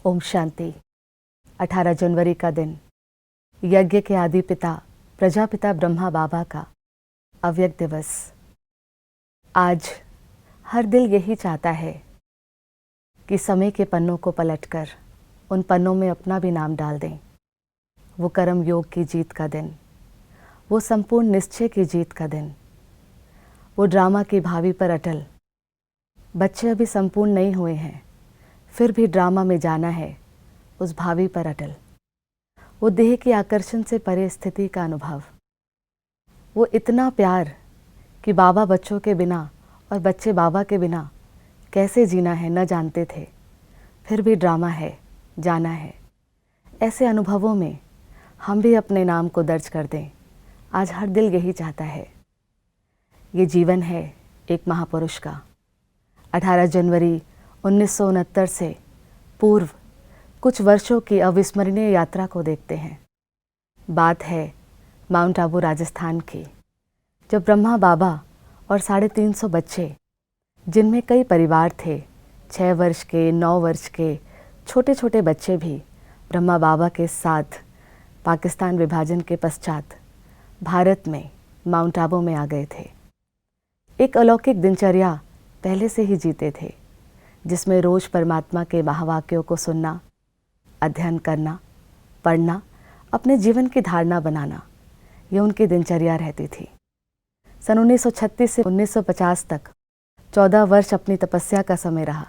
ओम शांति। 18 जनवरी का दिन यज्ञ के आदि पिता प्रजापिता ब्रह्मा बाबा का अव्यक्त दिवस। आज हर दिल यही चाहता है कि समय के पन्नों को पलटकर उन पन्नों में अपना भी नाम डाल दें। वो कर्म योग की जीत का दिन, वो संपूर्ण निश्चय की जीत का दिन, वो ड्रामा की भावी पर अटल। बच्चे अभी संपूर्ण नहीं हुए हैं, फिर भी ड्रामा में जाना है उस भावी पर अटल। वो देह की आकर्षण से परे स्थिति का अनुभव, वो इतना प्यार कि बाबा बच्चों के बिना और बच्चे बाबा के बिना कैसे जीना है न जानते थे, फिर भी ड्रामा है, जाना है। ऐसे अनुभवों में हम भी अपने नाम को दर्ज कर दें। आज हर दिल यही चाहता है। ये जीवन है एक महापुरुष का। 18 जनवरी 1969 से पूर्व कुछ वर्षों की अविस्मरणीय यात्रा को देखते हैं। बात है माउंट आबू राजस्थान की, जब ब्रह्मा बाबा और 350 बच्चे, जिनमें कई परिवार थे, 6 वर्ष के, 9 वर्ष के छोटे छोटे बच्चे भी ब्रह्मा बाबा के साथ पाकिस्तान विभाजन के पश्चात भारत में माउंट आबू में आ गए थे। एक अलौकिक दिनचर्या पहले से ही जीते थे, जिसमें रोज परमात्मा के महावाक्यों को सुनना, अध्ययन करना, पढ़ना, अपने जीवन की धारणा बनाना, ये उनकी दिनचर्या रहती थी। सन 1936 से 1950 तक 14 वर्ष अपनी तपस्या का समय रहा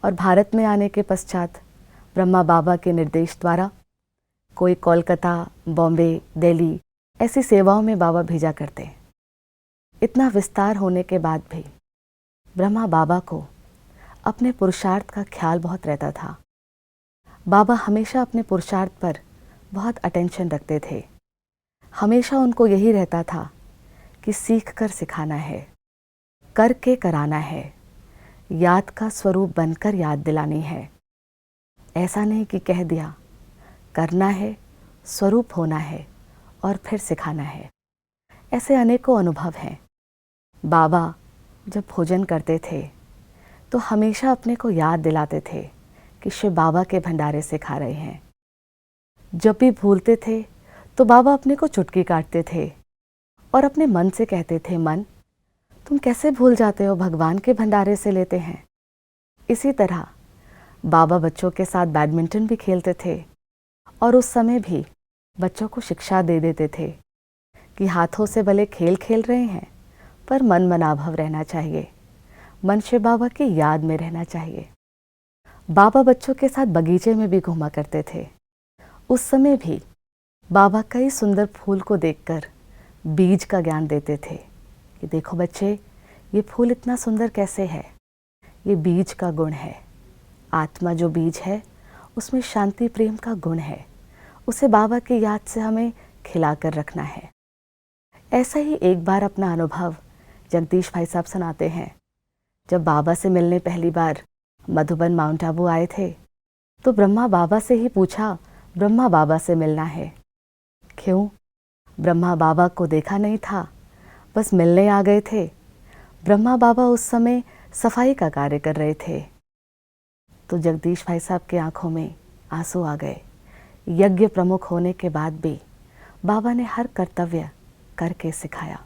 और भारत में आने के पश्चात ब्रह्मा बाबा के निर्देश द्वारा कोई कोलकाता, बॉम्बे, दिल्ली ऐसी सेवाओं में बाबा भेजा करते। इतना विस्तार होने के बाद भी ब्रह्मा बाबा को अपने पुरुषार्थ का ख्याल बहुत रहता था। बाबा हमेशा अपने पुरुषार्थ पर बहुत अटेंशन रखते थे। हमेशा उनको यही रहता था कि सीख कर सिखाना है, करके कराना है, याद का स्वरूप बनकर याद दिलानी है। ऐसा नहीं कि कह दिया, करना है, स्वरूप होना है और फिर सिखाना है। ऐसे अनेकों अनुभव हैं। बाबा जब भोजन करते थे तो हमेशा अपने को याद दिलाते थे कि शिव बाबा के भंडारे से खा रहे हैं। जब भी भूलते थे तो बाबा अपने को चुटकी काटते थे और अपने मन से कहते थे, मन तुम कैसे भूल जाते हो, भगवान के भंडारे से लेते हैं। इसी तरह बाबा बच्चों के साथ बैडमिंटन भी खेलते थे और उस समय भी बच्चों को शिक्षा दे देते थे कि हाथों से भले खेल खेल रहे हैं पर मन मनाभव रहना चाहिए, मन शिव बाबा की याद में रहना चाहिए। बाबा बच्चों के साथ बगीचे में भी घूमा करते थे। उस समय भी बाबा कई सुंदर फूल को देखकर बीज का ज्ञान देते थे कि देखो बच्चे, ये फूल इतना सुंदर कैसे है, ये बीज का गुण है। आत्मा जो बीज है उसमें शांति प्रेम का गुण है, उसे बाबा की याद से हमें खिलाकर रखना है। ऐसा ही एक बार अपना अनुभव जगदीश भाई साहब सुनाते हैं। जब बाबा से मिलने पहली बार मधुबन माउंट आबू आए थे तो ब्रह्मा बाबा से ही पूछा, ब्रह्मा बाबा से मिलना है। क्यों? ब्रह्मा बाबा को देखा नहीं था, बस मिलने आ गए थे। ब्रह्मा बाबा उस समय सफाई का कार्य कर रहे थे तो जगदीश भाई साहब की आंखों में आंसू आ गए। यज्ञ प्रमुख होने के बाद भी बाबा ने हर कर्तव्य करके सिखाया।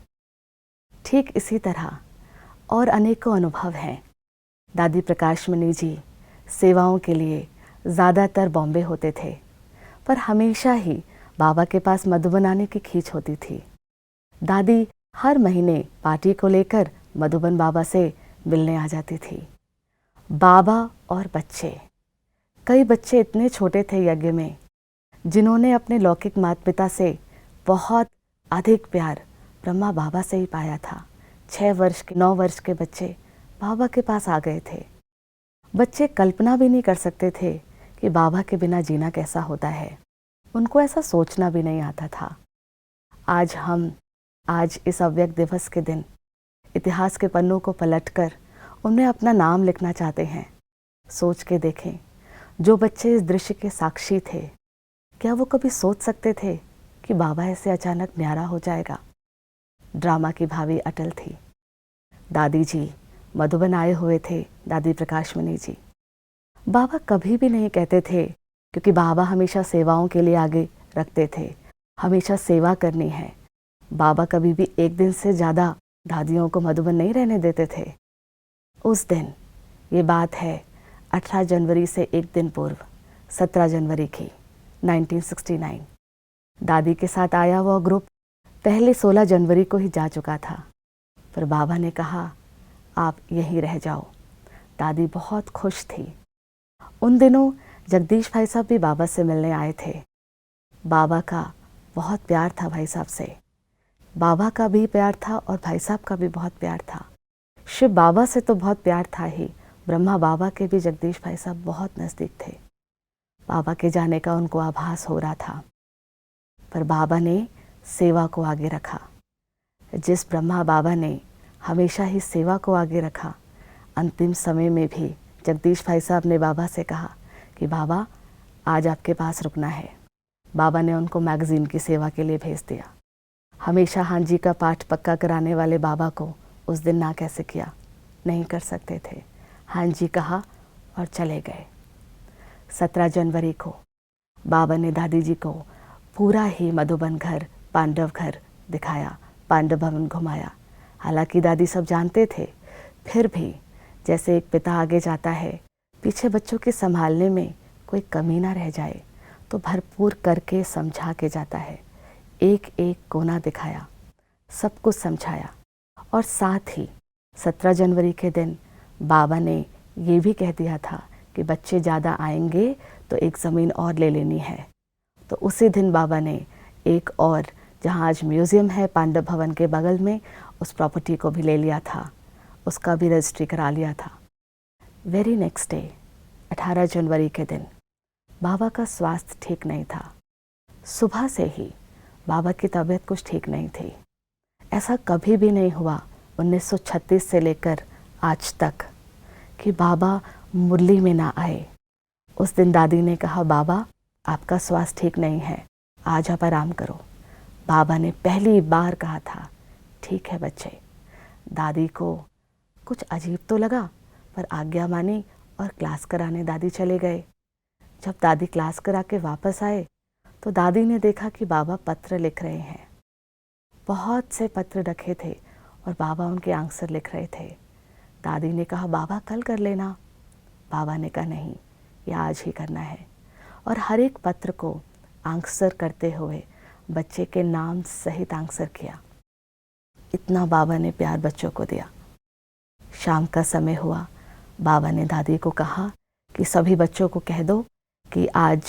ठीक इसी तरह और अनेकों अनुभव हैं। दादी प्रकाश मणि जी सेवाओं के लिए ज़्यादातर बॉम्बे होते थे, पर हमेशा ही बाबा के पास मधुबन आने की खींच होती थी। दादी हर महीने पार्टी को लेकर मधुबन बाबा से मिलने आ जाती थी। बाबा और बच्चे, कई बच्चे इतने छोटे थे यज्ञ में जिन्होंने अपने लौकिक माता पिता से बहुत अधिक प्यार ब्रह्मा बाबा से ही पाया था। 6 वर्ष के, 9 वर्ष के बच्चे बाबा के पास आ गए थे। बच्चे कल्पना भी नहीं कर सकते थे कि बाबा के बिना जीना कैसा होता है। उनको ऐसा सोचना भी नहीं आता था। आज इस अव्यक्त दिवस के दिन इतिहास के पन्नों को पलटकर उनमें अपना नाम लिखना चाहते हैं। सोच के देखें, जो बच्चे इस दृश्य के साक्षी थे, क्या वो कभी सोच सकते थे कि बाबा ऐसे अचानक न्यारा हो जाएगा? ड्रामा की भावी अटल थी। दादी जी मधुबन आए हुए थे, दादी प्रकाश मणि जी। बाबा कभी भी नहीं कहते थे, क्योंकि बाबा हमेशा सेवाओं के लिए आगे रखते थे, हमेशा सेवा करनी है। बाबा कभी भी एक दिन से ज़्यादा दादियों को मधुबन नहीं रहने देते थे। उस दिन, ये बात है 18 जनवरी से एक दिन पूर्व, 17 जनवरी की 1969, दादी के साथ आया वह ग्रुप पहले 16 जनवरी को ही जा चुका था, पर बाबा ने कहा आप यहीं रह जाओ। दादी बहुत खुश थी। उन दिनों जगदीश भाई साहब भी बाबा से मिलने आए थे। बाबा का बहुत प्यार था भाई साहब से, बाबा का भी प्यार था और भाई साहब का भी बहुत प्यार था। शिव बाबा से तो बहुत प्यार था ही, ब्रह्मा बाबा के भी जगदीश भाई साहब बहुत नज़दीक थे। बाबा के जाने का उनको आभास हो रहा था, पर बाबा ने सेवा को आगे रखा। जिस ब्रह्मा बाबा ने हमेशा ही सेवा को आगे रखा, अंतिम समय में भी जगदीश भाई साहब ने बाबा से कहा कि बाबा आज आपके पास रुकना है। बाबा ने उनको मैगज़ीन की सेवा के लिए भेज दिया। हमेशा हाँ जी का पाठ पक्का कराने वाले बाबा को उस दिन ना कैसे किया, नहीं कर सकते थे। हाँ जी कहा और चले गए। 17 जनवरी को बाबा ने दादी जी को पूरा ही मधुबन घर, पांडव घर दिखाया, पांडव भवन घुमाया। हालांकि दादी सब जानते थे, फिर भी जैसे एक पिता आगे जाता है, पीछे बच्चों के संभालने में कोई कमी ना रह जाए, तो भरपूर करके समझा के जाता है। एक एक कोना दिखाया, सब कुछ समझाया। और साथ ही 17 जनवरी के दिन बाबा ने ये भी कह दिया था कि बच्चे ज़्यादा आएंगे तो एक ज़मीन और ले लेनी है। तो उसी दिन बाबा ने एक और, जहाँ आज म्यूज़ियम है पांडव भवन के बगल में, उस प्रॉपर्टी को भी ले लिया था, उसका भी रजिस्ट्री करा लिया था। वेरी नेक्स्ट डे 18 जनवरी के दिन बाबा का स्वास्थ्य ठीक नहीं था। सुबह से ही बाबा की तबीयत कुछ ठीक नहीं थी। ऐसा कभी भी नहीं हुआ 1936 से लेकर आज तक कि बाबा मुरली में ना आए। उस दिन दादी ने कहा बाबा आपका स्वास्थ्य ठीक नहीं है, आज आप आराम करो। बाबा ने पहली बार कहा था ठीक है बच्चे। दादी को कुछ अजीब तो लगा, पर आज्ञा मानी और क्लास कराने दादी चले गए। जब दादी क्लास करा के वापस आए तो दादी ने देखा कि बाबा पत्र लिख रहे हैं। बहुत से पत्र रखे थे और बाबा उनके आंसर लिख रहे थे। दादी ने कहा बाबा कल कर लेना। बाबा ने कहा नहीं, ये आज ही करना है। और हर एक पत्र को आंसर करते हुए बच्चे के नाम सहित आंसर किया। इतना बाबा ने प्यार बच्चों को दिया। शाम का समय हुआ, बाबा ने दादी को कहा कि सभी बच्चों को कह दो कि आज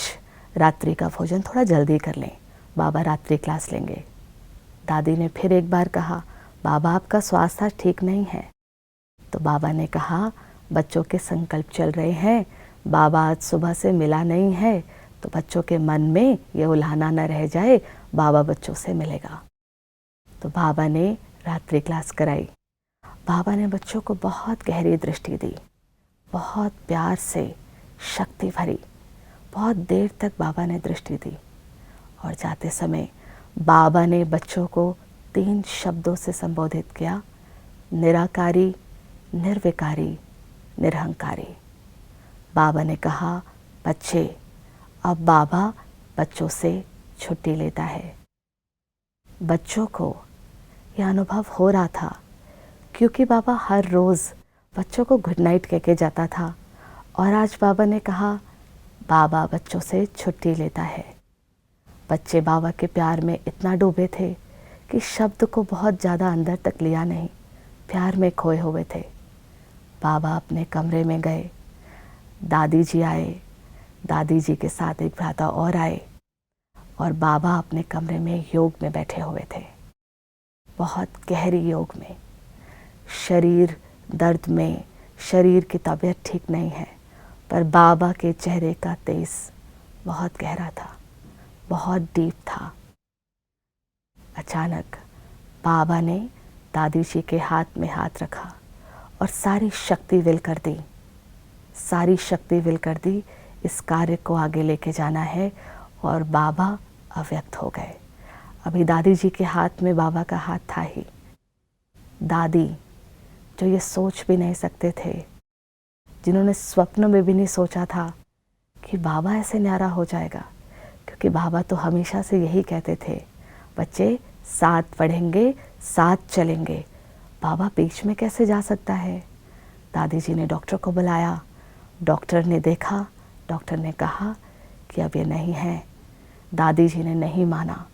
रात्रि का भोजन थोड़ा जल्दी कर लें, बाबा रात्रि क्लास लेंगे। दादी ने फिर एक बार कहा बाबा आपका स्वास्थ्य ठीक नहीं है। तो बाबा ने कहा बच्चों के संकल्प चल रहे हैं, बाबा आज सुबह से मिला नहीं है, तो बच्चों के मन में ये उल्हाना न रह जाए, बाबा बच्चों से मिलेगा। तो बाबा ने रात्रि क्लास कराई। बाबा ने बच्चों को बहुत गहरी दृष्टि दी, बहुत प्यार से, शक्ति भरी। बहुत देर तक बाबा ने दृष्टि दी और जाते समय बाबा ने बच्चों को 3 शब्दों से संबोधित किया, निराकारी, निर्विकारी, निरहंकारी। बाबा ने कहा बच्चे, अब बाबा बच्चों से छुट्टी लेता है। बच्चों को यह अनुभव हो रहा था क्योंकि बाबा हर रोज़ बच्चों को गुड नाइट कह के जाता था, और आज बाबा ने कहा बाबा बच्चों से छुट्टी लेता है। बच्चे बाबा के प्यार में इतना डूबे थे कि शब्द को बहुत ज़्यादा अंदर तक लिया नहीं, प्यार में खोए हुए थे। बाबा अपने कमरे में गए, दादी जी आए, दादी जी के साथ एक भ्राता और आए, और बाबा अपने कमरे में योग में बैठे हुए थे, बहुत गहरी योग में। शरीर दर्द में, शरीर की तबीयत ठीक नहीं है, पर बाबा के चेहरे का तेज बहुत गहरा था, बहुत डीप था। अचानक बाबा ने दादी जी के हाथ में हाथ रखा और सारी शक्ति विल कर दी, सारी शक्ति विल कर दी, इस कार्य को आगे लेके जाना है। और बाबा अव्यक्त हो गए। अभी दादी जी के हाथ में बाबा का हाथ था ही। दादी जो ये सोच भी नहीं सकते थे जिन्होंने स्वप्न में भी नहीं सोचा था कि बाबा ऐसे न्यारा हो जाएगा, क्योंकि बाबा तो हमेशा से यही कहते थे, बच्चे साथ पढ़ेंगे साथ चलेंगे, बाबा बीच में कैसे जा सकता है। दादी जी ने डॉक्टर को बुलाया, डॉक्टर ने देखा, डॉक्टर ने कहा कि अब ये नहीं है। दादी जी ने नहीं माना।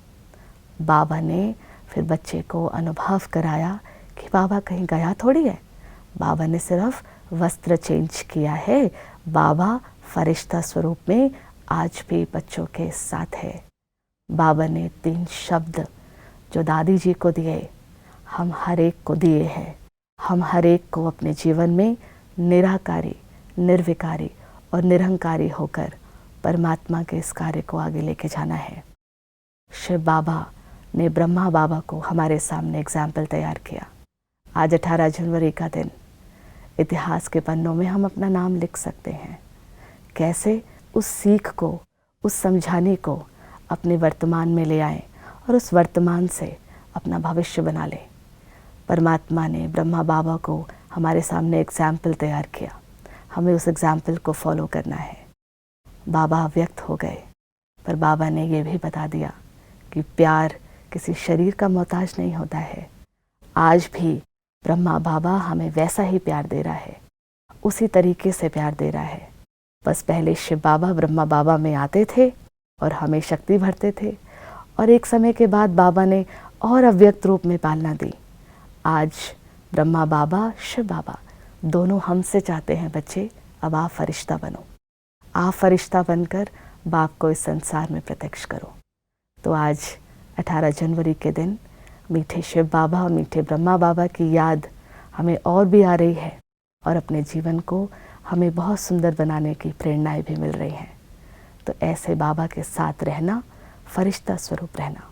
बाबा ने फिर बच्चे को अनुभव कराया कि बाबा कहीं गया थोड़ी है, बाबा ने सिर्फ वस्त्र चेंज किया है, बाबा फरिश्ता स्वरूप में आज भी बच्चों के साथ है। बाबा ने 3 शब्द जो दादी जी को दिए, हम हर एक को दिए हैं। हम हर एक को अपने जीवन में निराकारी, निर्विकारी और निरंकारी होकर परमात्मा के इस कार्य को आगे लेके जाना है। शिव बाबा ने ब्रह्मा बाबा को हमारे सामने एग्जाम्पल तैयार किया। आज 18 जनवरी का दिन, इतिहास के पन्नों में हम अपना नाम लिख सकते हैं। कैसे उस सीख को, उस समझाने को अपने वर्तमान में ले आएं और उस वर्तमान से अपना भविष्य बना लें। परमात्मा ने ब्रह्मा बाबा को हमारे सामने एग्जाम्पल तैयार किया, हमें उस एग्जाम्पल को फॉलो करना है। बाबा अव्यक्त हो गए, पर बाबा ने ये भी बता दिया कि प्यार किसी शरीर का मोहताज नहीं होता है। आज भी ब्रह्मा बाबा हमें वैसा ही प्यार दे रहा है, उसी तरीके से प्यार दे रहा है। बस पहले शिव बाबा ब्रह्मा बाबा में आते थे और हमें शक्ति भरते थे, और एक समय के बाद बाबा ने और अव्यक्त रूप में पालना दी। आज ब्रह्मा बाबा, शिव बाबा दोनों हमसे चाहते हैं, बच्चे अब आप फरिश्ता बनो, आप फरिश्ता बनकर बाप को इस संसार में प्रत्यक्ष करो। तो आज 18 जनवरी के दिन मीठे शिव बाबा और मीठे ब्रह्मा बाबा की याद हमें और भी आ रही है, और अपने जीवन को हमें बहुत सुंदर बनाने की प्रेरणाएं भी मिल रही हैं। तो ऐसे बाबा के साथ रहना, फरिश्ता स्वरूप रहना।